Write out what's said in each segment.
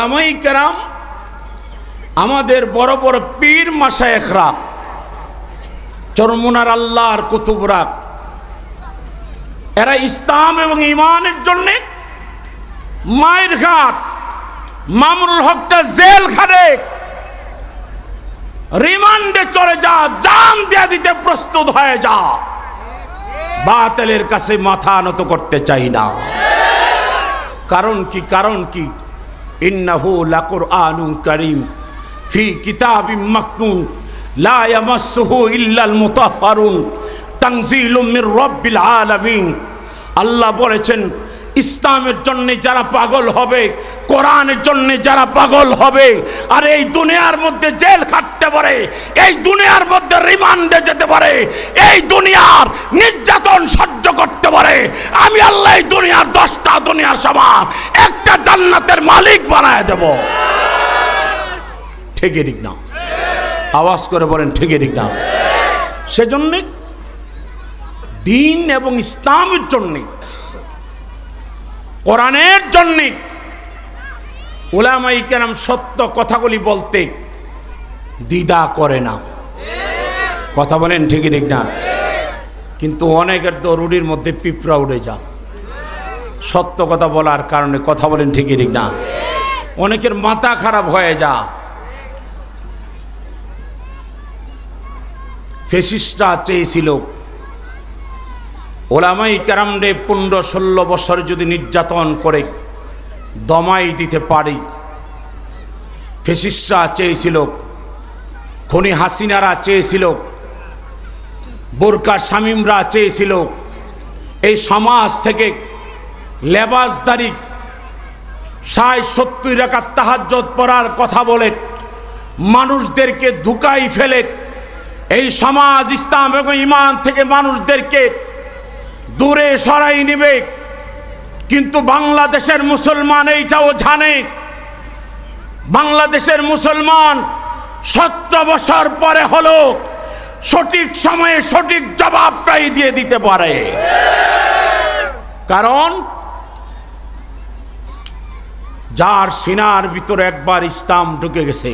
ওলামায়ে কেরাম আমাদের বড় বড় পীর মাশায়েখরা চরমুনার আল্লাহর কুতুবরা এরা ইসলাম এবং ঈমানের জন্য মায়ের ঘাট মামুনুল হকটা জেলখানে রিমান্ডে চলে যা, জান দিয়ে দিতে প্রস্তুত হয়ে যা। বাতিলের কাছে মাথা নত করতে চাই না। কারণ কি ইন্নাহু লাকুরআনুন কারীম ফি কিতাবিম মাকনুন লা ইয়ামাসসুহু ইল্লাল মুতাহহারুন তানজিলুম মির রাব্বিল আলামিন। আল্লাহ বলেছেন ইসলামের জন্য যারা পাগল হবে, কোরআনের জন্য যারা পাগল হবে, আর এই দুনিয়ার মধ্যে জেল খাটতে পারে, এই দুনিয়ার মধ্যে রিমান্ডে যেতে পারে, এই দুনিয়ার নির্যাতন সহ্য করতে পারে, আমি আল্লাহ এই দুনিয়ার 10টা দুনিয়ার সমান একটা জান্নাতের মালিক বানায় দেব। ঠিকই ঠিক না? আওয়াজ করে বলেন ঠিকই ঠিক না? সেজন্য দ্বীন এবং ইসলামের জন্য, কোরআনের জন্য উলামায়ে কেরাম সত্য কথাগুলি বলতে দ্বিধা করে না। কথা বলেন ঠিকই ঠিক না? কিন্তু অনেকের তো রুটির মধ্যে পিঁপড়া উড়ে যা সত্য কথা বলার কারণে। কথা বলেন ঠিকই ঠিক না? অনেকের মাথা খারাপ হয়ে যা। ফ্যাসিস্টরা চেয়েছিল ওলামায়ে কেরামরে 15-16 বছর যদি নির্যাতন করে দমাই দিতে পারি। ফ্যাসিস্টরা চেয়েছিল, খুনি হাসিনারা চেয়েছিল, বোরকা শামীমরা চেয়েছিল এই সমাজ থেকে লেবাসদারি 60-70 রাকাত তাহাজ্জুদ পড়ার কথা বলে মানুষদেরকে ধুকাই ফেলে এই সমাজ ইসলাম এবং ঈমান থেকে মানুষদেরকে দূরে সরাই নেবে। কিন্তু বাংলাদেশের মুসলমান এইটাও জানে, বাংলাদেশের মুসলমান 17 বছর পরে হলো সঠিক সময়ে সঠিক জবাবটাই দিয়ে দিতে পারে। কারণ যার সিনার ভিতরে একবার ইসলাম ঢুকে গেছে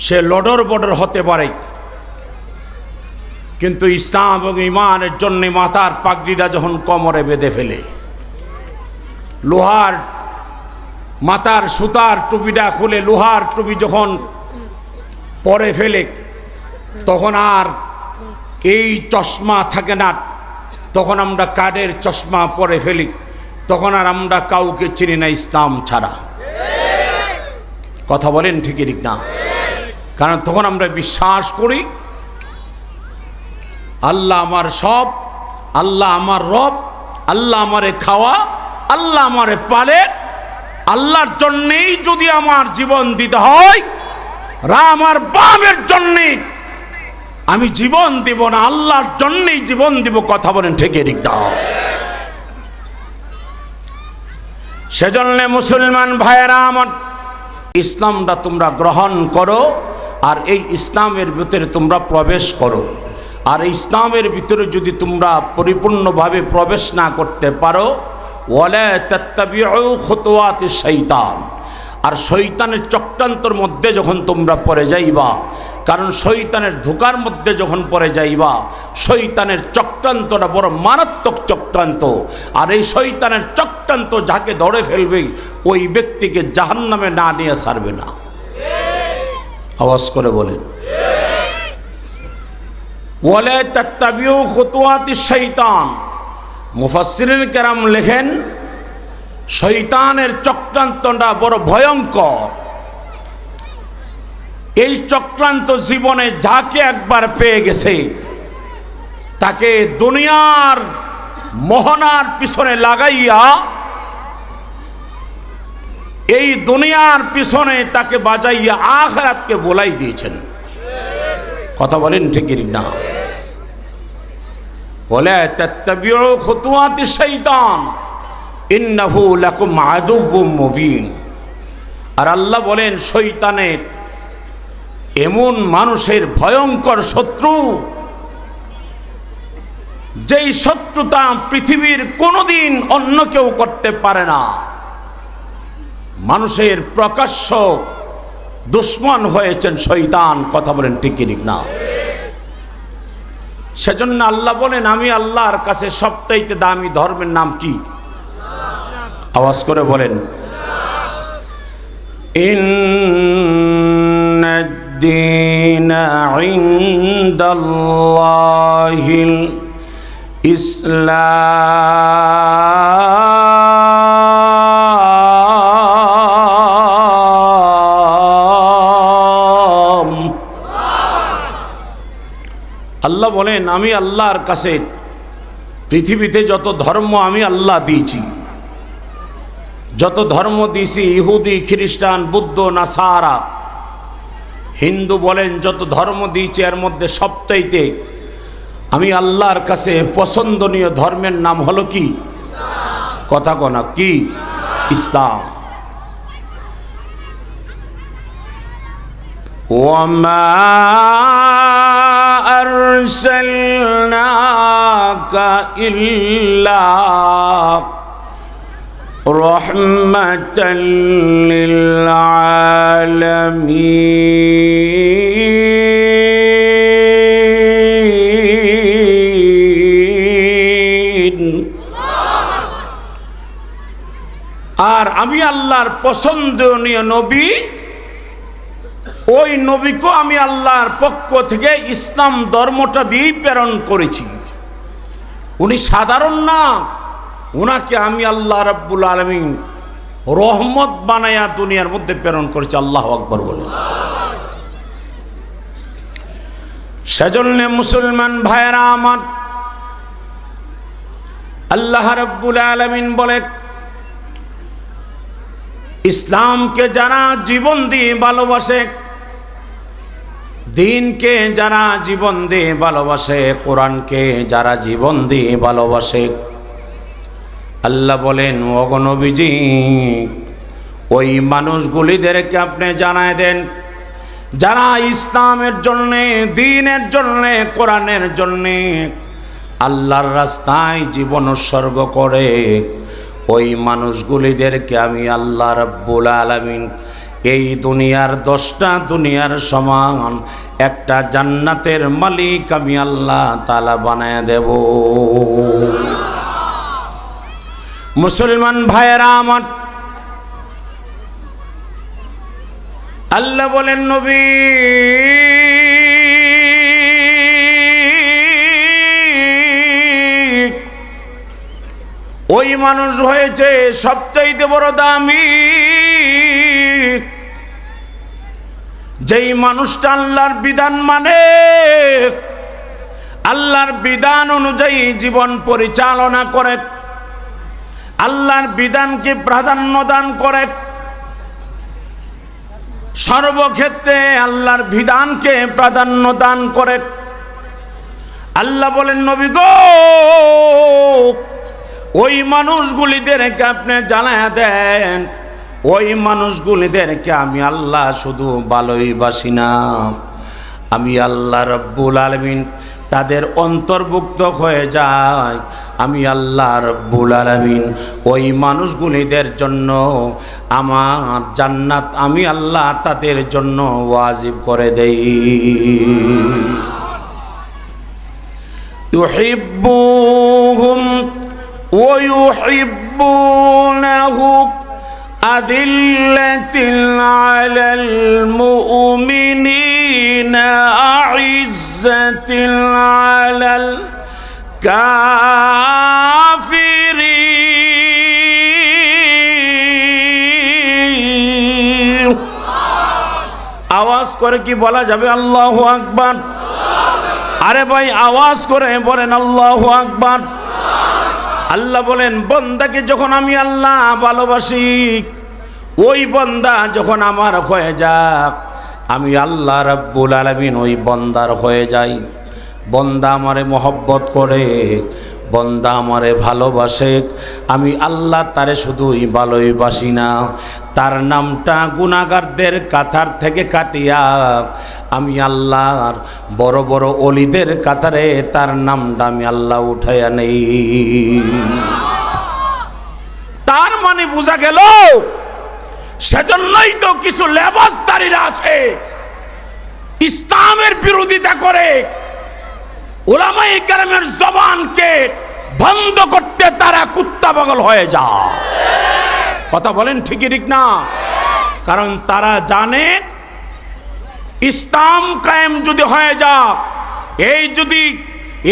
সে লডর বডর হতে পারে, কিন্তু ইসলাম এবং ঈমানের জন্য মাথার পাগড়িটা যখন কোমরে বেঁধে ফেলে, লোহার মাথার সুতার টুপিটা খুলে লোহার টুপি যখন পরে ফেলে, তখন আর এই চশমা থাকে না, তখন আমরা কাঠের চশমা পরে ফেলি, তখন আর আমরা কাউকে চিনি না ইসলাম ছাড়া। কথা বলেন ঠিকই ঠিক না? কারণ তখন আমরা বিশ্বাস করি আল্লাহ আমার সব, আল্লাহ আমার রব, আল্লাহ আমারে খাওয়া, আল্লাহ আমারে পালে, আল্লাহর জন্যেই যদি আমার জীবন দিতে হয়, আমার বামের জন্যে আমি জীবন দিব না, আল্লাহর জন্যেই জীবন দিব। কথা বলেন ঠিকই ঠিক না? সেজন্য মুসলমান ভাইয়েরা আমার, ইসলামটা তোমরা গ্রহণ করো আর এই ইসলামের ভিতরে তোমরা প্রবেশ করো। আর ইসলামের ভিতরে যদি তোমরা পরিপূর্ণভাবে প্রবেশ না করতে পারো, ওয়ালা তাত্তাবিউ খুতুওয়াতিশ শাইতান, আর শয়তানের চক্রান্তর মধ্যে যখন তোমরা পড়ে যাইবা, কারণ শয়তানের ধোঁকার মধ্যে যখন পড়ে যাইবা, শয়তানের চক্রান্তটা বড় মারাত্মক চক্রান্ত। আর এই শয়তানের চক্রান্ত যাকে ধরে ফেলবে ওই ব্যক্তিকে জাহান্নামে না নিয়ে ছাড়বে না। আওয়াজ করে বলেন ওয়ালা তাত্তাবিউ খুতুওয়াতিশ শাইতান। মুফাসসিরিন কেরাম লেখেন শয়তানের চক্রান্তটা বড় ভয়ঙ্কর। এই চক্রান্ত জীবনে যাকে একবার পেয়ে গেছে তাকে দুনিয়ার মোহনার পিছনে লাগাইয়া এই দুনিয়ার পিছনে তাকে বাজাইয়া আখিরাতকে ভুলাই দিয়েছেন। কথা বলেন ঠিক না? ওয়ালা তাত্তাবিউ খুতুওয়াতিশ শাইতান ইন্নাহু লাকুম আদুউম মুবিন। আর আল্লাহ বলেন শয়তানের এমন মানুষের ভয়ঙ্কর শত্রু যেই শত্রুতা পৃথিবীর কোনোদিন অন্য কেউ করতে পারে না। মানুষের প্রকাশ্য দুশ্মন হয়েছেন শয়তান। কথা বলেন ঠিক কি ঠিক না? সেজন্য আল্লাহ বলেন আমি আল্লাহর কাছে সবচাইতে দামি ধর্মের নাম কি? আওয়াজ করে বলেন, ইন্নাদ-দীনা ইনদাল্লাহিল ইসলাম। আল্লাহ বলেন আমি আল্লাহর কাছে পৃথিবীতে যত ধর্ম আমি আল্লাহ দিয়েছি, যত ধর্ম দিয়েছি, ইহুদি, খ্রিস্টান, বুদ্ধ, নাসারা, হিন্দু বলেন, যত ধর্ম দিয়েছি এর মধ্যে সবচাইতে আমি আল্লাহর কাছে পছন্দনীয় ধর্মের নাম হলো কি? কথা কোনা কি? ইসলাম। ওয়ামা আরসালনাকা ইল্লা রাহমাতাল লিল আলামিন। আর আমি আল্লাহর পছন্দনীয় নবী, ওই নবীকে আমি আল্লাহর পক্ষ থেকে ইসলাম ধর্মটা দিয়ে প্রেরণ করেছি। উনি সাধারণ না, উনাকে আমি আল্লাহ রাব্বুল আলামিন রহমত বানায়া দুনিয়ার মধ্যে প্রেরণ করেছি। আল্লাহু আকবার বলে। সেজন্য মুসলমান ভাইরা আমার, আল্লাহ রাব্বুল আলামিন বলে ইসলামকে যারা জীবন দিয়ে ভালোবাসে, দিনকে যারা জীবন দিয়ে ভালোবাসে, কোরআনকে যারা জীবন দিয়ে ভালোবাসে, আল্লাহ বলেন ওগো নবীজি ওই মানুষগুলিদেরকে আপনি জানায় দেন যারা ইসলামের জন্যে, দ্বীনের জন্যে, কোরআনের জন্যে আল্লাহর রাস্তায় জীবন উৎসর্গ করে, ওই মানুষগুলিদেরকে আমি আল্লাহ রাব্বুল আলামিন এই দুনিয়ার 10টা দুনিয়ার সমান একটা জান্নাতের মালিক আমি আল্লাহ তাআলা বানায় দেব। মুসলমান ভাইয়েরা আমার, আল্লাহ বলেন নবী ওই মানুষ হয়েছে সবচাইতে বড় দামি, যেই মানুষটা আল্লাহর বিধান মানে, আল্লাহর বিধান অনুযায়ী জীবন পরিচালনা করে, আল্লাহর বিধানকে প্রাধান্য দান করে, সর্বক্ষেত্রে আল্লাহর বিধানকে প্রাধান্য দান করে। আল্লাহ বলেন নবী গো ওই মানুষগুলিদেরকে আপনি জানায়া দেন, ওই মানুষগুলিদেরকে আমি আল্লাহ শুধু ভালোই বাসি না, আমি আল্লাহ রাব্বুল আলামিন তাদের অন্তর্ভুক্ত হয়ে যায়। আমি আল্লাহ রাব্বুল আলামিন ওই মানুষগুলিদের জন্য আমার জান্নাত আমি আল্লাহ তাদের জন্য ওয়াজিব করে দেই। ইউহিব্বুহুম ওয়া ইউহিব্বুনাহু আযিল্লাতিন আলাল মুমিনিনা আ'ইজ্জাতিন আলাল কাফিরিন। আওয়াজ করে কি বলা যাবে আল্লাহু আকবার? আরে ভাই আওয়াজ করে বলেন আল্লাহু আকবার। আল্লাহ বলেন বান্দাকে যখন আমি আল্লাহ ভালোবাসি, ওই বান্দা যখন আমার হয়ে যাক, আমি আল্লাহ রাব্বুল আলামিন ওই বান্দার হয়ে যাই। বান্দা আমারে মহব্বত করে, বান্দা আমারে ভালোবাসে, আমি আল্লাহ তারে শুধুই ভালোই বাসি না, তার নামটা গুনাহগারদের কাতার থেকে কাটিয়া আমি আল্লাহর বড় বড় ওলিদের কাতারে তার নামটা আমি আল্লাহ উঠাইয়া নেই। তার মানে বোঝা গেল সেজন্যই তো কিছু লেবাসদারীরা আছে ইসলামের বিরোধিতা করে উলামায়ে কেরামের জবানকে বন্ধ করতে তারা কুত্তা পাগল হয়ে যায়। কথা বলেন ঠিকই ঠিক না? কারণ তারা জানে ইসলাম কায়েম যদি হয়ে যায়,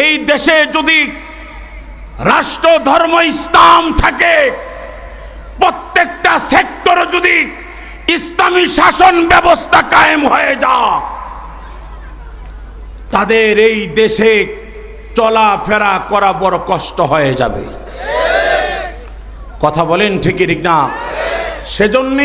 এই দেশে যদি রাষ্ট্র ধর্ম ইসলাম থাকে, প্রত্যেকটা সেক্টরে যদি ইসলামী শাসন ব্যবস্থা কায়েম হয়ে যায়, তাদের এই দেশে চলাফেরা করা বড় কষ্ট হয়ে যাবে। কথা বলেন ঠিকই ঠিক না? সেজন্য